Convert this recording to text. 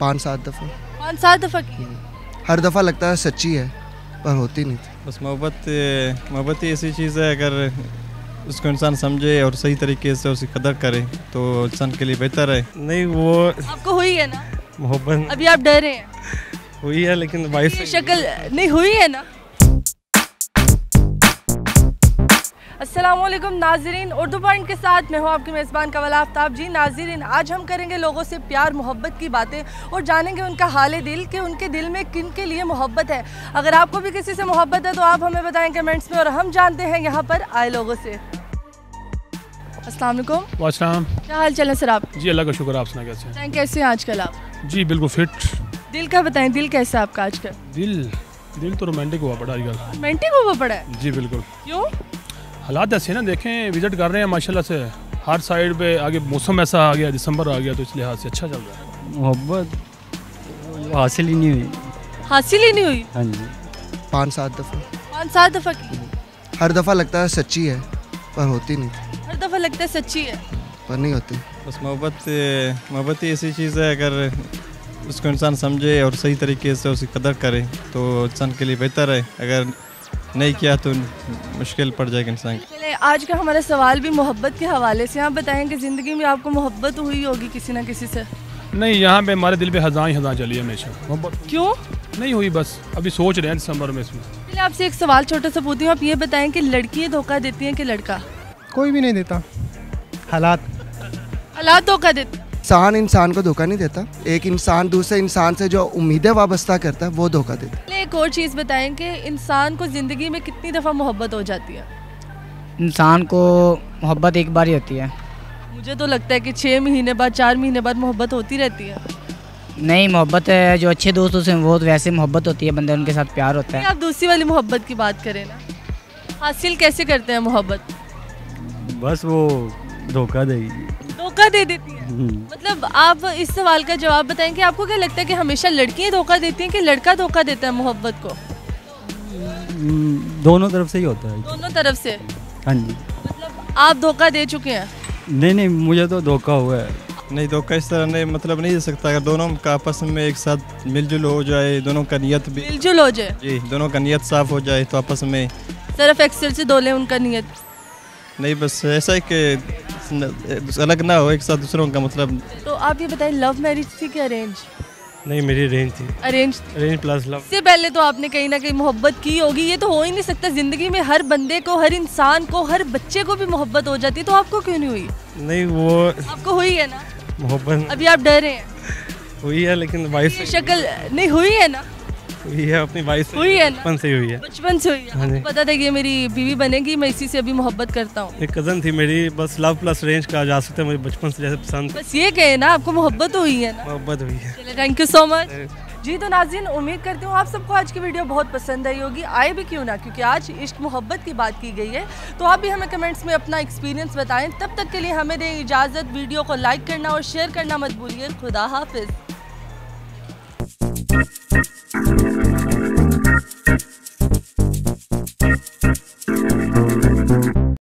5-7 दफ़ा। 5-7 दफ़ा की? हर दफ़ा लगता है सच्ची है पर होती नहीं थी। बस मोहब्बत ही ऐसी चीज़ है, अगर उसको इंसान समझे और सही तरीके से उसकी कदर करे तो इंसान के लिए बेहतर है। नहीं वो आपको हुई है ना मोहब्बत अभी? आप डर रहे हैं? हुई है लेकिन वाइफ ये शक्ल नहीं हुई है ना। अस्सलामुअलैकुम नाज़रीन, उर्दू पॉइंट के साथ मैं हूँ आपकी मेज़बान कंवल आफ्ताब। जी नाज़रीन, आज हम करेंगे लोगों से प्यार मोहब्बत की बातें और जानेंगे उनका हाल दिल कि उनके दिल में किन के लिए मोहब्बत है। अगर आपको भी किसी से मोहब्बत है तो आप हमें बताएं कमेंट्स में और हम जानते हैं यहाँ पर आए लोगों से। अस्सलाम वालेकुम। वालेकुम। क्या हाल चाल है सर आप? जी अल्लाह का शुक्र, आप सुना कैसे हैं? कैसे हैं आजकल आप? जी बिल्कुल फिट। दिल का बताएं, दिल कैसा है आपका आजकल? दिल तो रोमांटिक हुआ पड़ा आजकल। रोमांटिक हुआ पड़ा है? जी बिल्कुल। क्यों? हालात ऐसे ना, देखें विजिट कर रहे हैं माशाल्लाह से हर साइड पे। आगे मौसम ऐसा आ गया, दिसंबर आ गया, तो इस लिहाज से अच्छा चल रहा है। मोहब्बत हासिल ही नहीं हुई। हासिल ही नहीं हुई? हाँ जी। 5-7 दफ़ा। 5-7 दफ़ा की? हर दफ़ा लगता है सच्ची है पर होती नहीं थी। हर दफ़ा लगता है सच्ची है पर नहीं होती। बस मोहब्बत ही ऐसी चीज़ है, अगर उसको इंसान समझे और सही तरीके से उसकी कदर करे तो इंसान के लिए बेहतर है। अगर नहीं किया तो मुश्किल पड़ जाएगा इंसान। चले, आज का हमारा सवाल भी मोहब्बत के हवाले से। आप बताएं कि ज़िंदगी में आपको मोहब्बत हुई होगी किसी ना किसी से? नहीं, यहाँ पे हमारे दिल पे हज़ां ही हज़ां चली है हमेशा। मोहब्बत क्यों नहीं हुई, बस अभी सोच रहे हैं दिसंबर में इसमें। चलिए आपसे एक सवाल छोटा सा पूछती हूँ, आप ये बताएं कि लड़कियाँ धोखा देती हैं कि लड़का? कोई भी नहीं देता, हालात धोखा देते हैं। इंसान को धोखा नहीं देता। एक इंसान दूसरे इंसान से जो उम्मीदें वाबस्ता करता है वो धोखा देता है। चलिए एक और चीज़ बताएं कि इंसान को ज़िंदगी में कितनी दफ़ा मोहब्बत हो जाती है? इंसान को मोहब्बत एक बार ही होती है। मुझे तो लगता है कि 6 महीने बाद 4 महीने बाद मोहब्बत होती रहती है। नहीं, मोहब्बत है जो अच्छे दोस्तों से वो वैसे मोहब्बत होती है, बंदे उनके साथ प्यार होता है। आप दूसरी वाली मोहब्बत की बात करें ना, हासिल कैसे करते हैं मोहब्बत? बस वो धोखा देगी। धोखा दे देती है? मतलब आप इस सवाल का जवाब बताएं कि आपको क्या लगता है कि हमेशा लड़कियां धोखा देती हैं कि लड़का धोखा देता है मोहब्बत को? दोनों तरफ से ही होता है। दोनों तरफ से? हाँ जी। मतलब आप धोखा दे चुके हैं? नहीं, मुझे तो धोखा हुआ है। नहीं, धोखा इस तरह नहीं नहीं दे सकता। अगर दोनों का आपस में एक साथ मिलजुल हो जाए, दोनों का नियत भी मिलजुल हो जाए, जी दोनों का नियत साफ हो जाए तो आपस में सिर्फ एक्सेल से धो लें उनका नियत? नहीं, बस ऐसा है कि अलग ना हो एक साथ दूसरों का मतलब। तो आप ये बताएं, लव मैरिज थी कि अरेंज? नहीं, मेरी रेंज थी। Arrange plus love. इससे पहले तो आपने कहीं ना कहीं मोहब्बत की होगी। ये तो हो ही नहीं सकता, जिंदगी में हर बंदे को, हर इंसान को, हर बच्चे को भी मोहब्बत हो जाती है। तो आपको क्यों नहीं हुई? नहीं वो आपको हुई है ना मोहब्बत अभी? आप डर रहे हैं? हुई है लेकिन वाइफ ये शक्ल नहीं हुई है ना? हुई है, अपनी वाइफ से हुई है ना? बचपन से ही हुई है। बचपन से हुई है? हाँ जी। आपको पता था कि ये मेरी बीवी बनेगी, मैं इसी से अभी मोहब्बत करता हूँ? एक कज़न थी मेरी, बस लव प्लस रेंज का जा सकते हैं, मुझे बचपन से जैसे पसंद। बस ये कहे ना, आपको मोहब्बत हुई है ना? मोहब्बत हुई है। चलिए, थैंक यू सो मच। जी तो नाज़रीन, उम्मीद करती हूँ आप सबको आज की वीडियो बहुत पसंद आई होगी। आए भी क्यों ना, क्योंकि आज इश्क मोहब्बत की बात की गई है। तो आप भी हमें कमेंट्स में अपना एक्सपीरियंस बताएं। तब तक के लिए हमें दें इजाज़त। वीडियो को लाइक करना और शेयर करना मत भूलिए। खुदा हाफिज़।